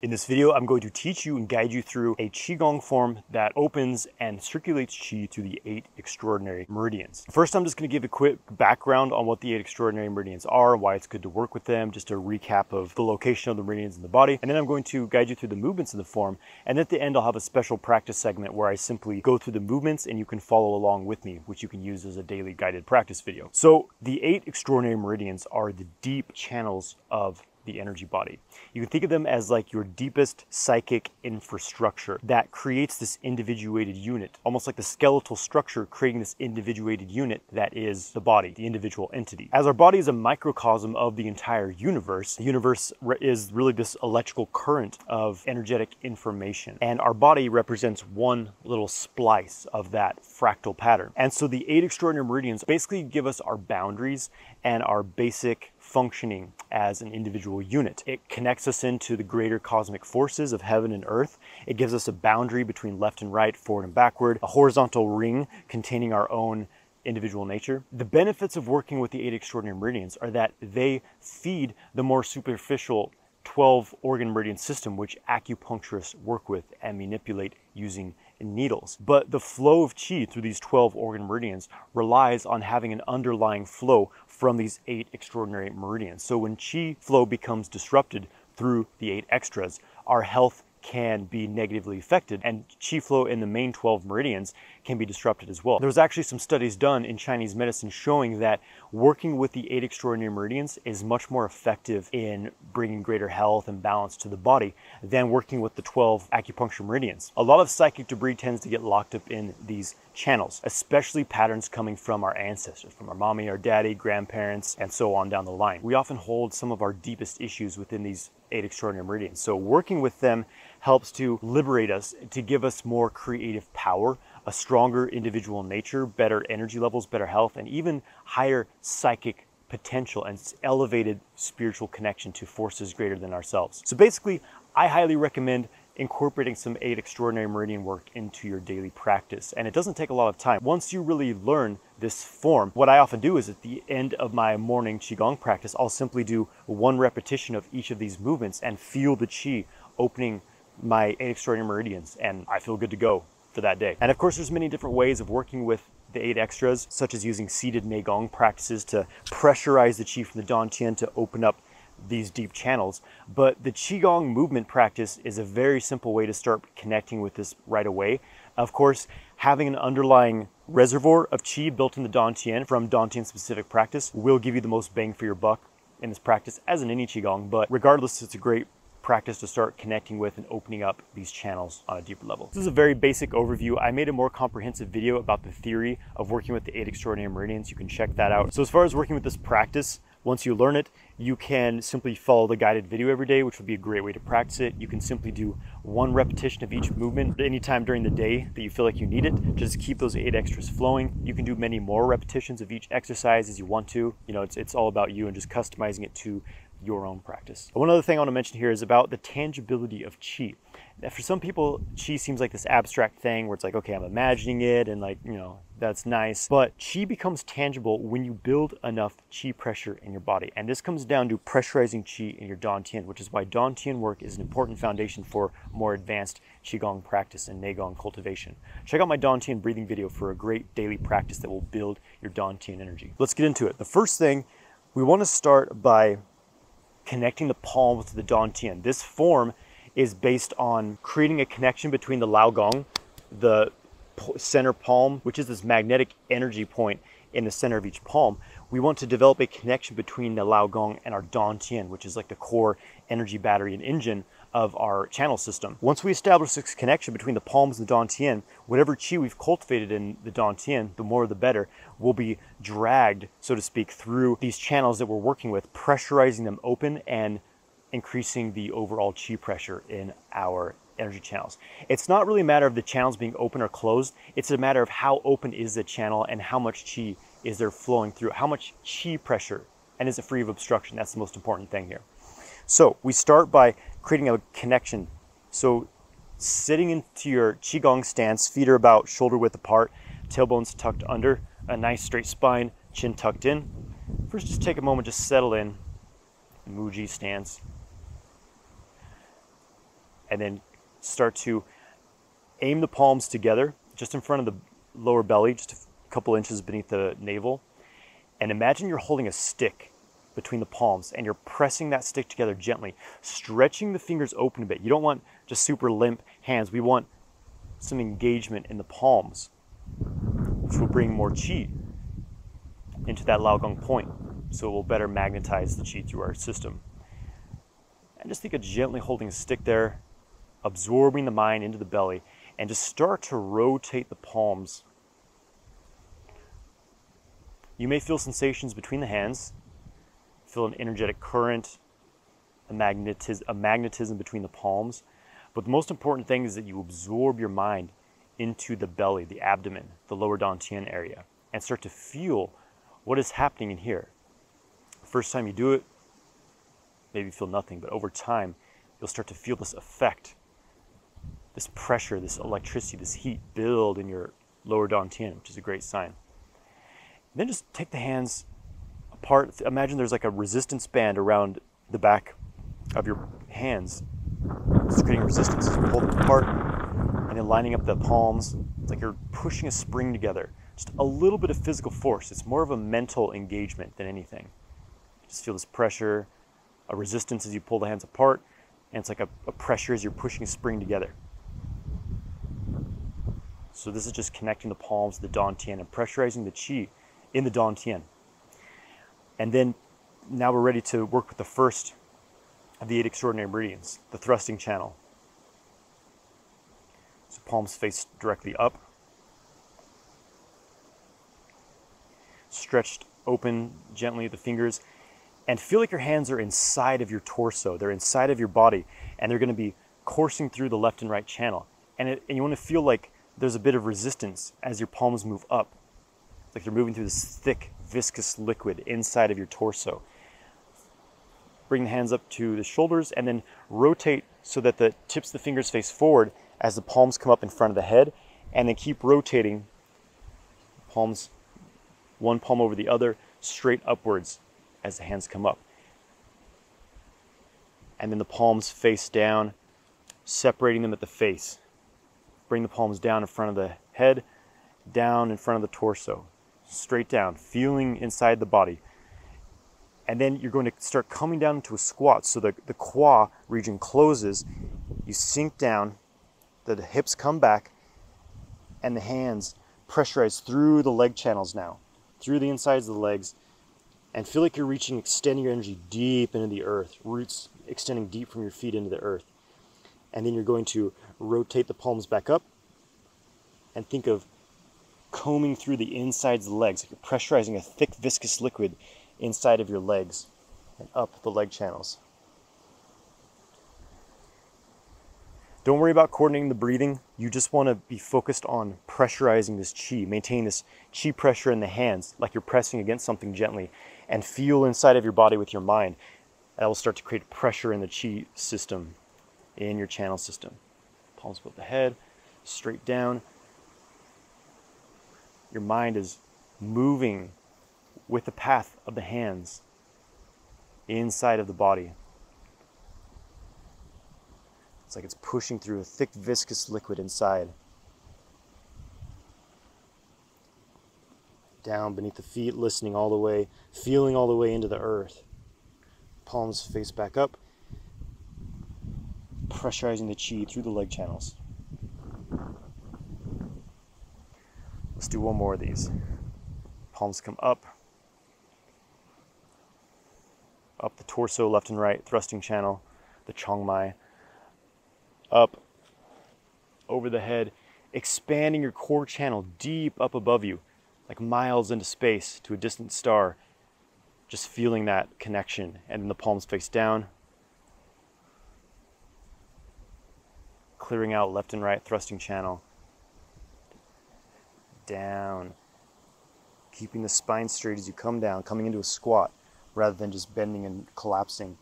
In this video, I'm going to teach you and guide you through a Qigong form that opens and circulates Qi to the 8 extraordinary meridians. First, I'm just going to give a quick background on what the 8 extraordinary meridians are, why it's good to work with them, just a recap of the location of the meridians in the body. And then I'm going to guide you through the movements of the form. And at the end, I'll have a special practice segment where I simply go through the movements and you can follow along with me, which you can use as a daily guided practice video. So the 8 extraordinary meridians are the deep channels of the energy body. You can think of them as like your deepest psychic infrastructure that creates this individuated unit, almost like the skeletal structure creating this individuated unit that is the body, the individual entity. As our body is a microcosm of the entire universe, the universe is really this electrical current of energetic information. And our body represents one little splice of that fractal pattern. And so the 8 extraordinary meridians basically give us our boundaries and our basic functioning as an individual unit. It connects us into the greater cosmic forces of heaven and earth. It gives us a boundary between left and right, forward and backward, a horizontal ring containing our own individual nature. The benefits of working with the 8 extraordinary meridians are that they feed the more superficial 12 organ meridian system, which acupuncturists work with and manipulate using needles. But the flow of Qi through these 12 organ meridians relies on having an underlying flow from these 8 extraordinary meridians. So when Qi flow becomes disrupted through the 8 extras, our health can be negatively affected, and Qi flow in the main 12 meridians can be disrupted as well. There's actually some studies done in Chinese medicine showing that working with the 8 extraordinary meridians is much more effective in bringing greater health and balance to the body than working with the 12 acupuncture meridians. A lot of psychic debris tends to get locked up in these channels, especially patterns coming from our ancestors, from our mommy, our daddy, grandparents, and so on down the line. We often hold some of our deepest issues within these 8 extraordinary meridians. So working with them helps to liberate us, to give us more creative power, a stronger individual nature, better energy levels, better health, and even higher psychic potential and elevated spiritual connection to forces greater than ourselves. So basically, I highly recommend incorporating some 8 extraordinary meridian work into your daily practice. And it doesn't take a lot of time. Once you really learn this form, what I often do is at the end of my morning Qigong practice, I'll simply do 1 repetition of each of these movements and feel the Qi opening my 8 extraordinary meridians, and I feel good to go for that day. And of course, there's many different ways of working with the 8 extras, such as using seated Neigong practices to pressurize the Qi from the Dantian to open up these deep channels. But the Qigong movement practice is a very simple way to start connecting with this right away. Of course, having an underlying reservoir of Qi built in the Dantian from Dantian specific practice will give you the most bang for your buck in this practice, as in any Qigong. But regardless, it's a great practice to start connecting with and opening up these channels on a deeper level. This is a very basic overview. I made a more comprehensive video about the theory of working with the 8 extraordinary meridians. You can check that out. So as far as working with this practice, once you learn it, you can simply follow the guided video every day, which would be a great way to practice it. You can simply do 1 repetition of each movement anytime during the day that you feel like you need it. Just keep those 8 extras flowing. You can do many more repetitions of each exercise as you want to. You know, it's all about you and just customizing it to your own practice. One other thing I want to mention here is about the tangibility of Qi. Now, for some people, Qi seems like this abstract thing where it's like, okay, I'm imagining it and like, you know, that's nice. But Qi becomes tangible when you build enough Qi pressure in your body. And this comes down to pressurizing Qi in your Dantian, which is why Dantian work is an important foundation for more advanced Qigong practice and Neigong cultivation. Check out my Dantian breathing video for a great daily practice that will build your Dantian energy. Let's get into it. The first thing, we want to start by connecting the palms to the Dantian. This form is based on creating a connection between the Laogong, the center palm, which is this magnetic energy point in the center of each palm. We want to develop a connection between the Laogong and our Dantian, which is like the core energy battery and engine of our channel system. Once we establish this connection between the palms and the Dantian, whatever Qi we've cultivated in the Dantian, the more the better, will be dragged, so to speak, through these channels that we're working with, pressurizing them open and increasing the overall Qi pressure in our energy channels. It's not really a matter of the channels being open or closed. It's a matter of how open is the channel and how much Qi is there flowing through, how much Qi pressure, and is it free of obstruction? That's the most important thing here. So we start by creating a connection. So sitting into your Qigong stance, feet are about shoulder width apart, tailbones tucked under, a nice straight spine, chin tucked in. First, just take a moment to settle in, Muji stance. and then start to aim the palms together just in front of the lower belly, just a couple inches beneath the navel. And imagine you're holding a stick between the palms and you're pressing that stick together gently, stretching the fingers open a bit. You don't want just super limp hands. We want some engagement in the palms, which will bring more qi into that Laogong point, so it will better magnetize the qi through our system. And just think of gently holding a stick there, absorbing the mind into the belly, and just start to rotate the palms. You may feel sensations between the hands, feel an energetic current, a magnetism between the palms. But the most important thing is that you absorb your mind into the belly, the abdomen, the lower dantian area, and start to feel what is happening in here. First time you do it, maybe you feel nothing, but over time, you'll start to feel this effect, this pressure, this electricity, this heat build in your lower dantian, which is a great sign. And then just take the hands apart. Imagine there's like a resistance band around the back of your hands. It's creating resistance as you pull them apart, and then lining up the palms. It's like you're pushing a spring together. Just a little bit of physical force. It's more of a mental engagement than anything. Just feel this pressure, a resistance as you pull the hands apart, and it's like a pressure as you're pushing a spring together. So this is just connecting the palms to the dantian and pressurizing the qi in the dantian. And then now we're ready to work with the first of the 8 extraordinary meridians, the thrusting channel. So palms face directly up, stretched open gently at the fingers, and feel like your hands are inside of your torso. They're inside of your body, and they're going to be coursing through the left and right channel. And you want to feel like there's a bit of resistance as your palms move up. It's like they're moving through this thick, viscous liquid inside of your torso. Bring the hands up to the shoulders and then rotate so that the tips of the fingers face forward as the palms come up in front of the head, and then keep rotating palms, one palm over the other, straight upwards as the hands come up. And then the palms face down, separating them at the face. Bring the palms down in front of the head, down in front of the torso, straight down, feeling inside the body. And then you're going to start coming down into a squat. So the qua region closes, you sink down, the hips come back, and the hands pressurize through the leg channels now, through the insides of the legs, and feel like you're extending your energy deep into the earth, roots extending deep from your feet into the earth. And then you're going to rotate the palms back up and think of combing through the insides of the legs, like you're pressurizing a thick viscous liquid inside of your legs and up the leg channels. Don't worry about coordinating the breathing. You just want to be focused on pressurizing this qi, maintain this qi pressure in the hands like you're pressing against something gently, and feel inside of your body with your mind. That will start to create pressure in the qi system, in your channel system. Palms above the head, straight down. Your mind is moving with the path of the hands inside of the body. It's like it's pushing through a thick viscous liquid inside. Down beneath the feet, listening all the way, feeling all the way into the earth. Palms face back up, pressurizing the qi through the leg channels. Let's do one more of these. Palms come up the torso, left and right, thrusting channel, the Chongmai, up, over the head, expanding your core channel deep up above you, like miles into space to a distant star, just feeling that connection, and then the palms face down, clearing out left and right, thrusting channel, down, keeping the spine straight as you come down, coming into a squat, rather than just bending and collapsing.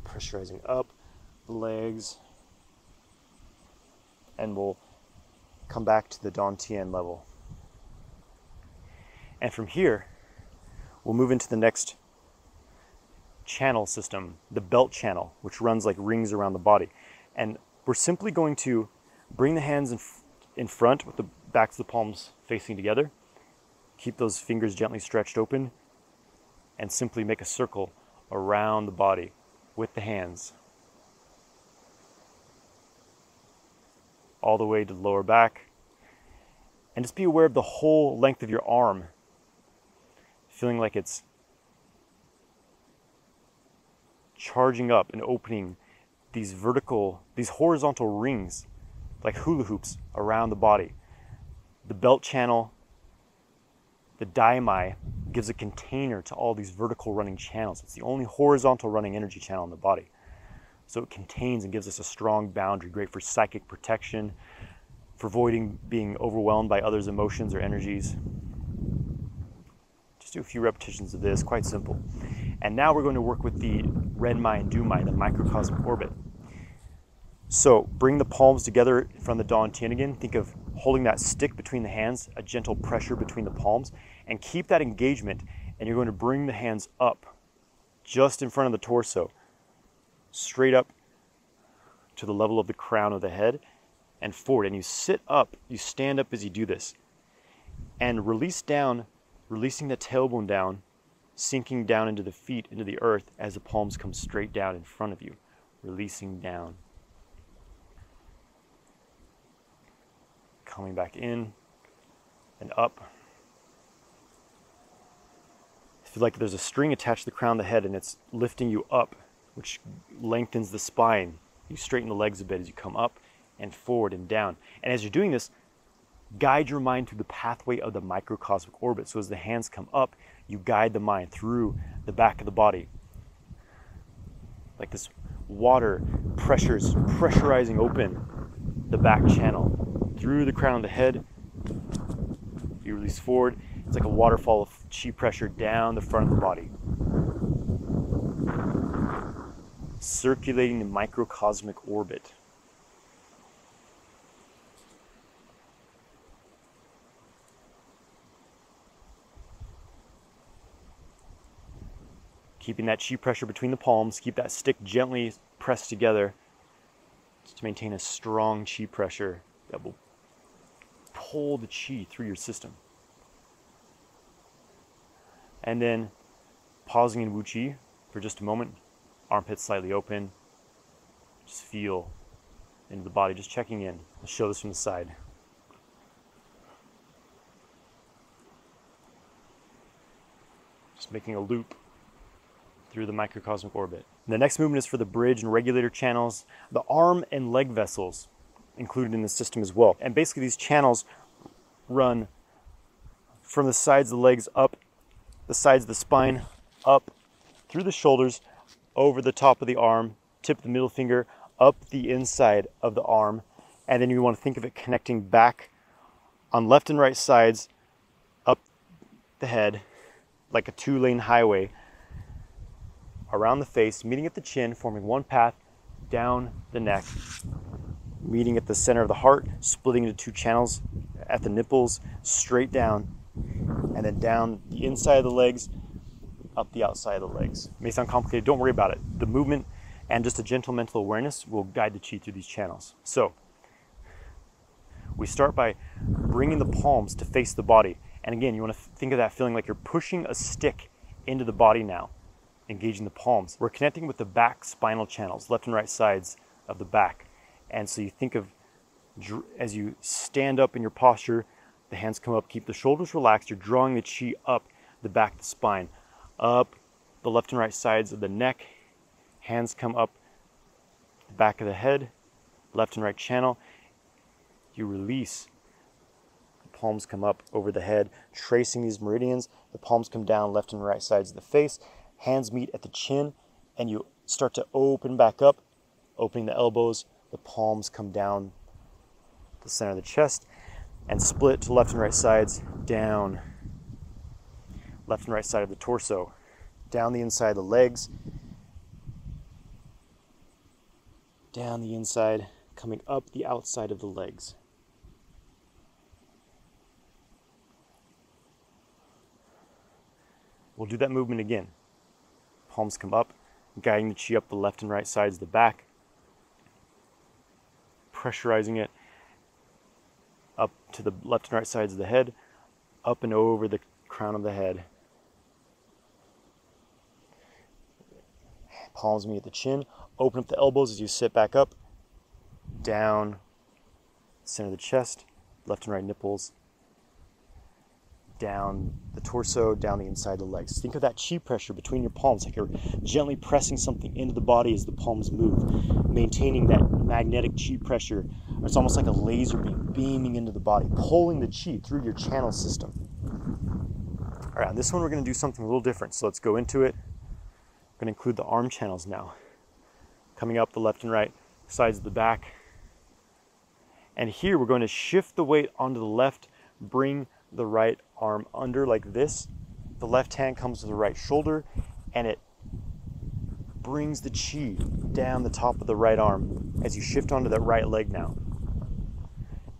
Pressurizing up the legs, and we'll come back to the dantian level. And from here, we'll move into the next channel system, the belt channel, which runs like rings around the body. And we're simply going to bring the hands in front with the backs of the palms facing together. Keep those fingers gently stretched open and simply make a circle around the body with the hands. All the way to the lower back. And just be aware of the whole length of your arm, feeling like it's charging up and opening these horizontal rings, like hula hoops around the body. The belt channel, the daimai, gives a container to all these vertical running channels. It's the only horizontal running energy channel in the body. So it contains and gives us a strong boundary, great for psychic protection, for avoiding being overwhelmed by others' emotions or energies. Just do a few repetitions of this, quite simple. And now we're going to work with the renmai and dumai, the microcosmic orbit. So bring the palms together from the dawn tian again. Think of holding that stick between the hands, a gentle pressure between the palms, and keep that engagement. And you're going to bring the hands up just in front of the torso, straight up to the level of the crown of the head and forward. And you sit up, you stand up as you do this. And release down, releasing the tailbone down, sinking down into the feet, into the earth as the palms come straight down in front of you, releasing down. Coming back in and up. Feel like there's a string attached to the crown of the head and it's lifting you up, which lengthens the spine. You straighten the legs a bit as you come up and forward and down. And as you're doing this, guide your mind through the pathway of the microcosmic orbit. So as the hands come up, you guide the mind through the back of the body. Like this water pressurizing open the back channel through the crown of the head. You release forward. It's like a waterfall of chi pressure down the front of the body. Circulating the microcosmic orbit. Keeping that chi pressure between the palms, keep that stick gently pressed together just to maintain a strong chi pressure that will pull the chi through your system. And then pausing in Wu Chi for just a moment, armpits slightly open, just feel into the body, just checking in. I'll show this from the side. Just making a loop through the microcosmic orbit. The next movement is for the bridge and regulator channels, the arm and leg vessels included in the system as well. And basically these channels run from the sides of the legs up, the sides of the spine, up through the shoulders, over the top of the arm, tip of the middle finger, up the inside of the arm. And then you want to think of it connecting back on left and right sides, up the head, like a 2-lane highway, around the face, meeting at the chin, forming one path down the neck, meeting at the center of the heart, splitting into 2 channels at the nipples, straight down, and then down the inside of the legs, up the outside of the legs. It may sound complicated, don't worry about it. The movement and just a gentle mental awareness will guide the chi through these channels. So, we start by bringing the palms to face the body. And again, you want to think of that feeling like you're pushing a stick into the body now, engaging the palms. We're connecting with the back spinal channels, left and right sides of the back. And so you think of, as you stand up in your posture, the hands come up, keep the shoulders relaxed, you're drawing the chi up the back of the spine, up the left and right sides of the neck, hands come up the back of the head, left and right channel, you release, the palms come up over the head, tracing these meridians, the palms come down left and right sides of the face, hands meet at the chin, and you start to open back up, opening the elbows, the palms come down the center of the chest, and split to left and right sides, down, left and right side of the torso, down the inside of the legs, down the inside, coming up the outside of the legs. We'll do that movement again. Palms come up, guiding the chi up the left and right sides of the back, pressurizing it up to the left and right sides of the head, up and over the crown of the head. Palms meet at the chin. Open up the elbows as you sit back up, down, center of the chest, left and right nipples, down the torso, down the inside of the legs. Think of that chi pressure between your palms, like you're gently pressing something into the body as the palms move, maintaining that magnetic chi pressure. It's almost like a laser beaming into the body, pulling the chi through your channel system. All right, on this one we're going to do something a little different, so let's go into it. We're going to include the arm channels now, coming up the left and right sides of the back. And here we're going to shift the weight onto the left, bring the right arm under like this. The left hand comes to the right shoulder, and it brings the chi down the top of the right arm as you shift onto that right leg now.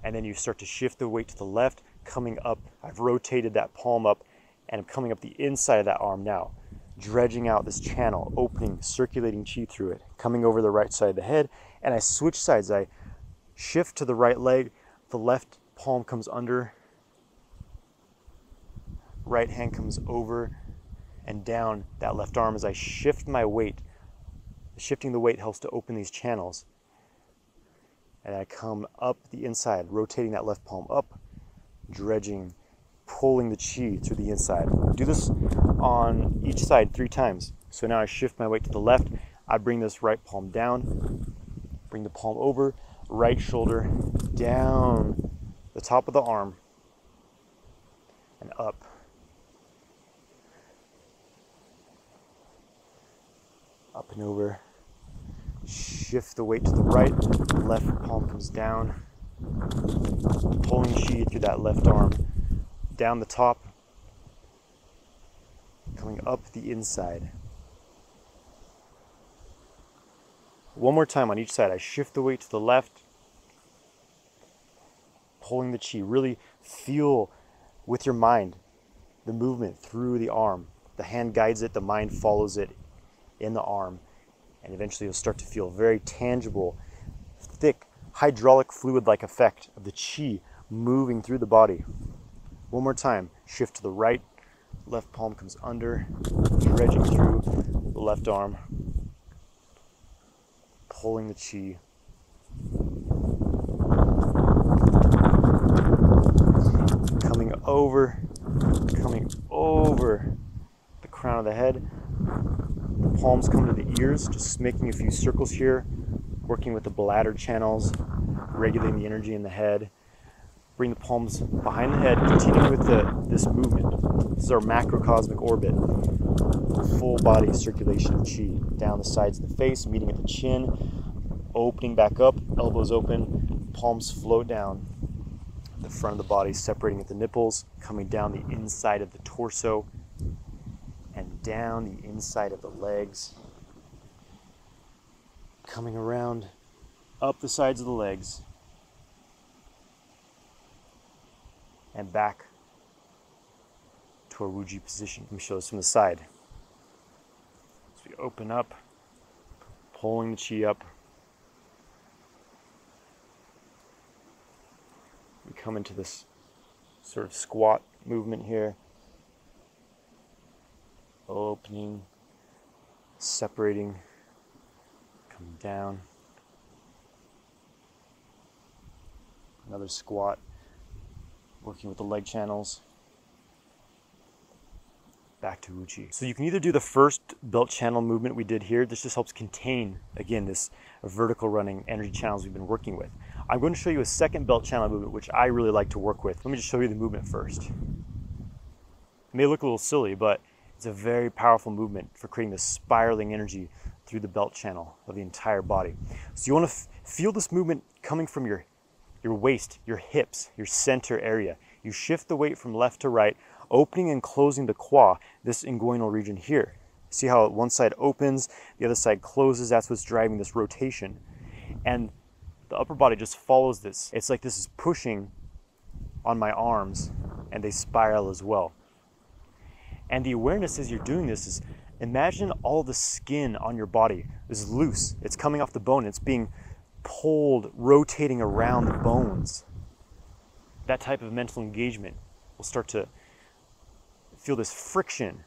And then you start to shift the weight to the left, coming up. I've rotated that palm up, and I'm coming up the inside of that arm now, dredging out this channel, opening, circulating chi through it, coming over the right side of the head, and I switch sides. I shift to the right leg, the left palm comes under, right hand comes over and down that left arm as I shift my weight. Shifting the weight helps to open these channels. And I come up the inside, rotating that left palm up, dredging, pulling the chi through the inside. Do this on each side 3 times. So now I shift my weight to the left, I bring this right palm down, bring the palm over, right shoulder down the top of the arm and up. Up and over. Shift the weight to the right, left palm comes down, pulling chi through that left arm, down the top, coming up the inside. One more time on each side. I shift the weight to the left, pulling the chi. Really feel with your mind the movement through the arm. The hand guides it, the mind follows it in the arm. And eventually you'll start to feel a very tangible, thick, hydraulic fluid-like effect of the chi moving through the body. One more time. Shift to the right. Left palm comes under, dredging through the left arm, pulling the chi. Coming over the crown of the head. The palms come to the ears, just making a few circles here, working with the bladder channels, regulating the energy in the head. Bring the palms behind the head, continuing with this movement. This is our macrocosmic orbit. Full body circulation of chi. Down the sides of the face, meeting at the chin, opening back up, elbows open, palms float down the front of the body, separating at the nipples, coming down the inside of the torso, and down the inside of the legs, coming around up the sides of the legs, and back to our Wuji position. Let me show this from the side. So we open up, pulling the chi up. We come into this sort of squat movement here. Opening, separating, coming down. Another squat, working with the leg channels. Back to Wuji. So you can either do the first belt channel movement we did here. This just helps contain, again, this vertical running energy channels we've been working with. I'm going to show you a second belt channel movement, which I really like to work with. Let me just show you the movement first. It may look a little silly, but it's a very powerful movement for creating this spiraling energy through the belt channel of the entire body. So you want to feel this movement coming from your waist, your hips, your center area. You shift the weight from left to right, opening and closing the qua, this inguinal region here. See how one side opens, the other side closes. That's what's driving this rotation. And the upper body just follows this. It's like this is pushing on my arms, and they spiral as well. And the awareness as you're doing this is Imagine all the skin on your body is loose. It's coming off the bone. It's being pulled, rotating around the bones. That type of mental engagement will start to feel this friction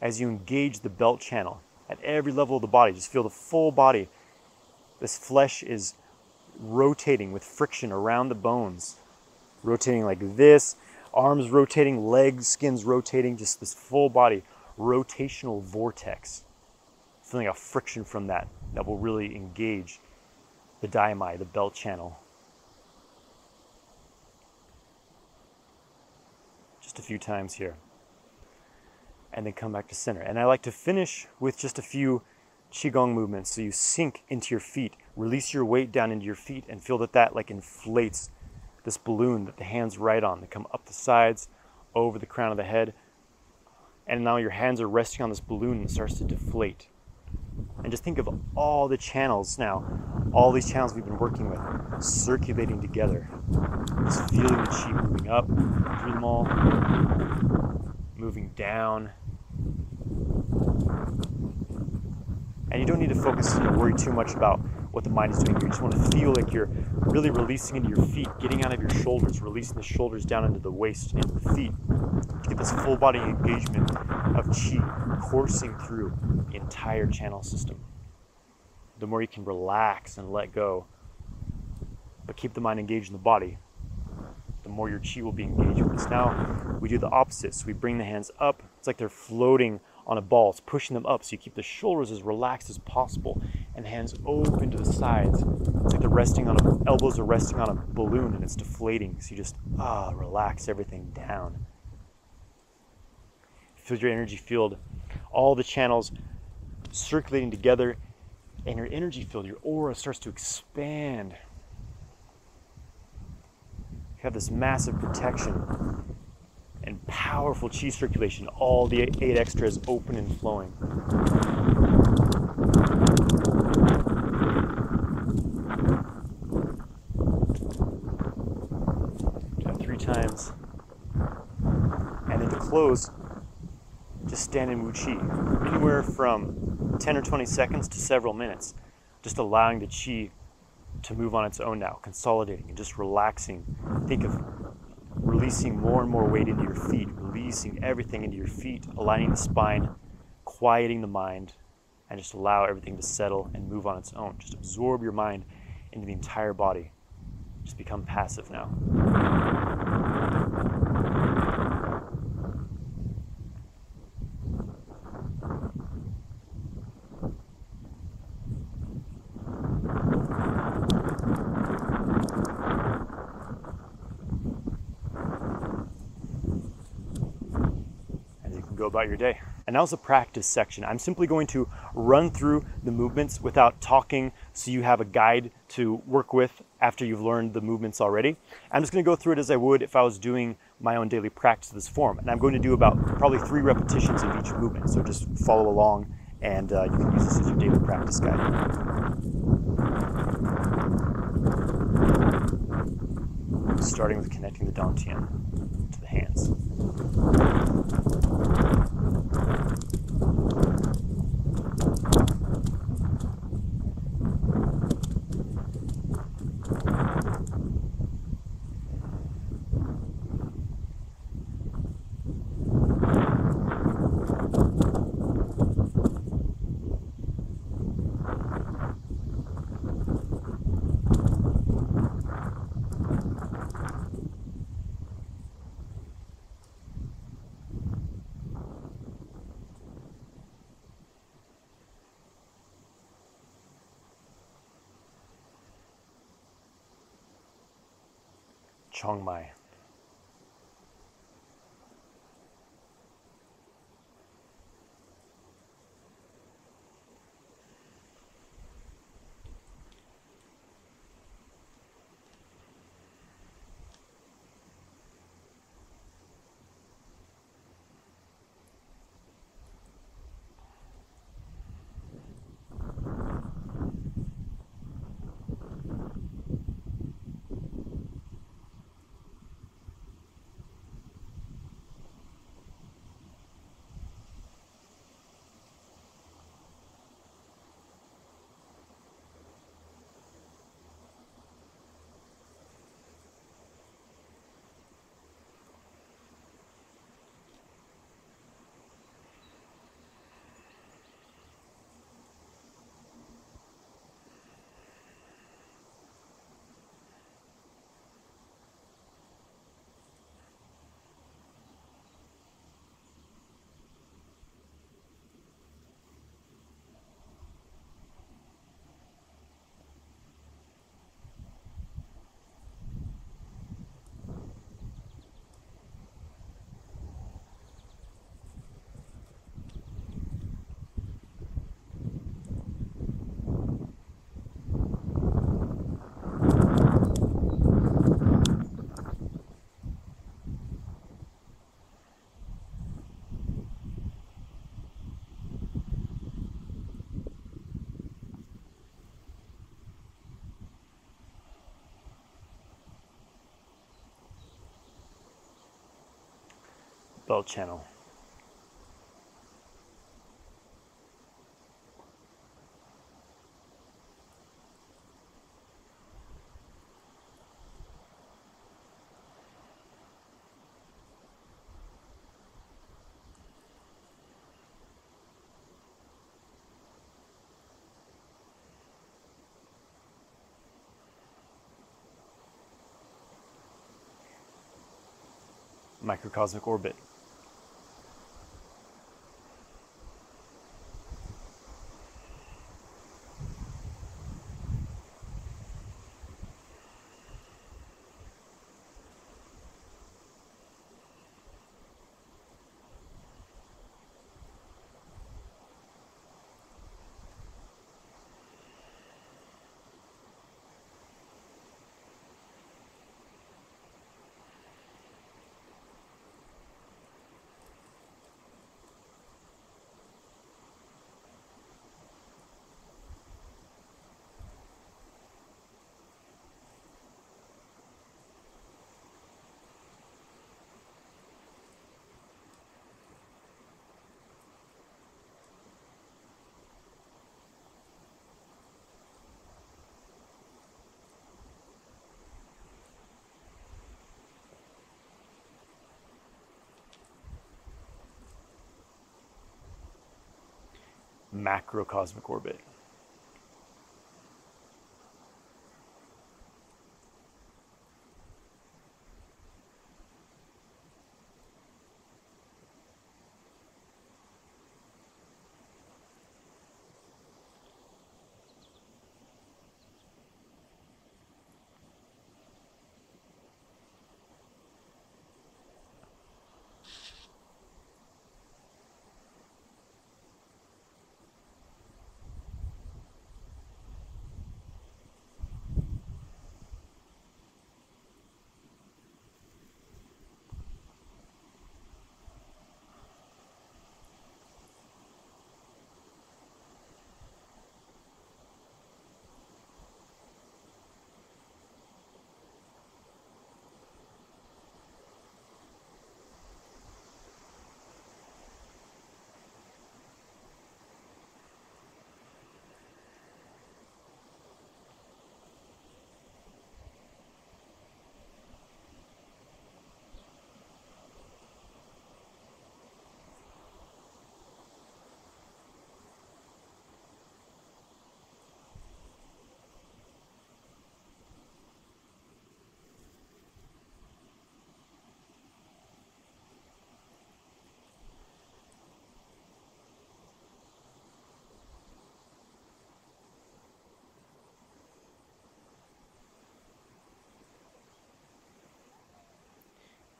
as you engage the belt channel at every level of the body. Just feel the full body. This flesh is rotating with friction around the bones, rotating like this, arms rotating, legs, skin's rotating, just this full body rotational vortex. Feeling a friction from that will really engage the diami, the belt channel. Just a few times here. And then come back to center. And I like to finish with just a few Qigong movements. So you sink into your feet, release your weight down into your feet, and feel that like inflates this balloon that the hands ride on. They come up the sides, over the crown of the head. And now your hands are resting on this balloon and it starts to deflate. And just think of all the channels now, all these channels we've been working with, circulating together. Just feeling the chi moving up through them all, moving down. And you don't need to focus, worry too much about what the mind is doing. You just want to feel like you're really releasing into your feet, getting out of your shoulders, releasing the shoulders down into the waist, into the feet. To get this full body engagement of chi coursing through the entire channel system. The more you can relax and let go, but keep the mind engaged in the body, the more your chi will be engaged with this. Now we do the opposite. So we bring the hands up. It's like they're floating on a ball. It's pushing them up. So you keep the shoulders as relaxed as possible and the hands open to the sides. It's like they're resting on elbows are resting on a balloon and it's deflating. So you just relax everything down. Feel your energy field, all the channels circulating together, and your energy field, your aura starts to expand. You have this massive protection and powerful chi circulation, all the 8 extras open and flowing. Do that 3 times. And then to close, just stand in Wu Qi, anywhere from 10 or 20 seconds to several minutes, just allowing the Qi to move on its own now, consolidating and just relaxing. Think of releasing more and more weight into your feet, releasing everything into your feet, aligning the spine, quieting the mind, and just allow everything to settle and move on its own. Just absorb your mind into the entire body. Just become passive now. Go about your day. And now's the practice section. I'm simply going to run through the movements without talking so you have a guide to work with after you've learned the movements already. I'm just going to go through it as I would if I was doing my own daily practice of this form. And I'm going to do about probably 3 repetitions of each movement. So just follow along and you can use this as your daily practice guide. Starting with connecting the dantian to the hands. Chiang Mai. belt channel. Microcosmic orbit. Macrocosmic orbit.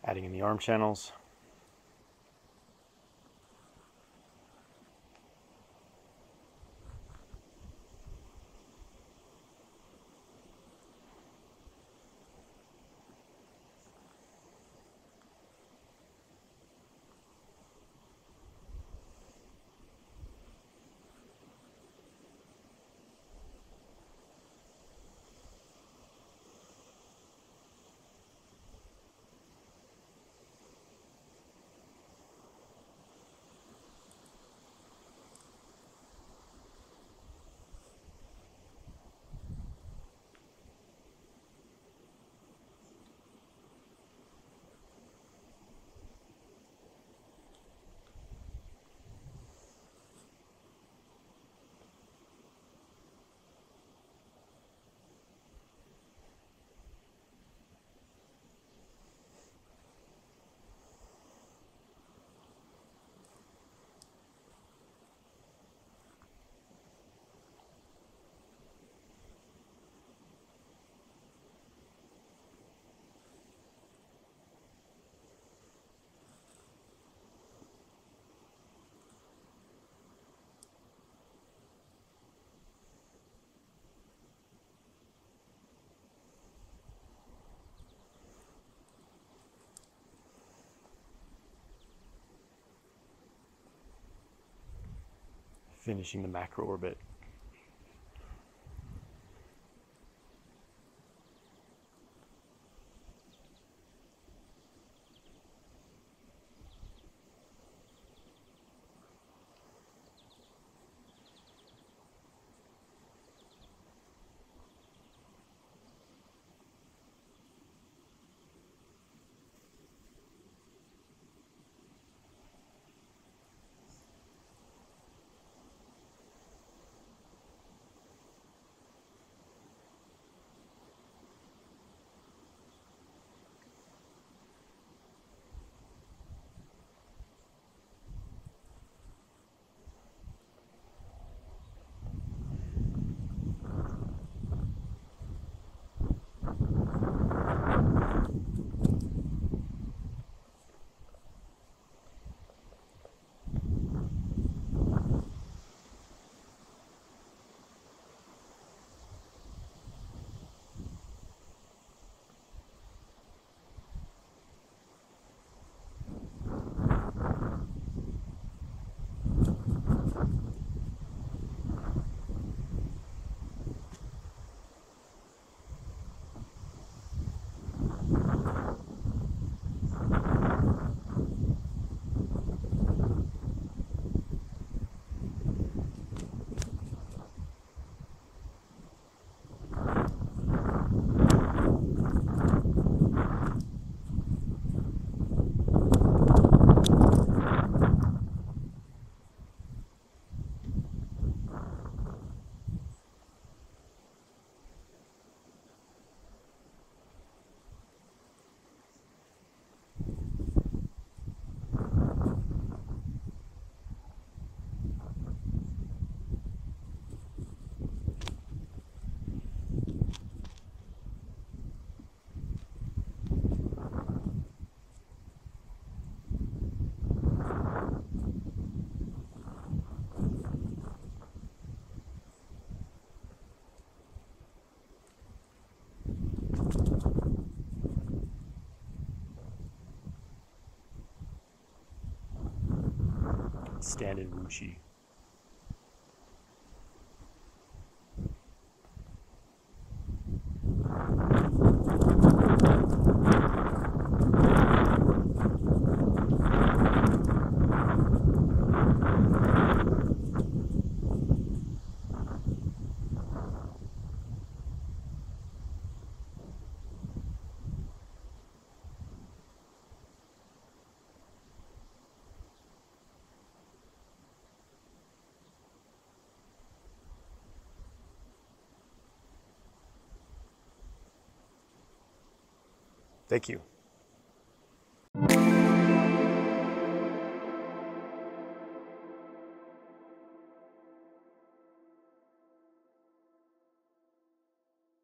Adding in the arm channels. Finishing the macro orbit. stand in Wu Qi. Thank you.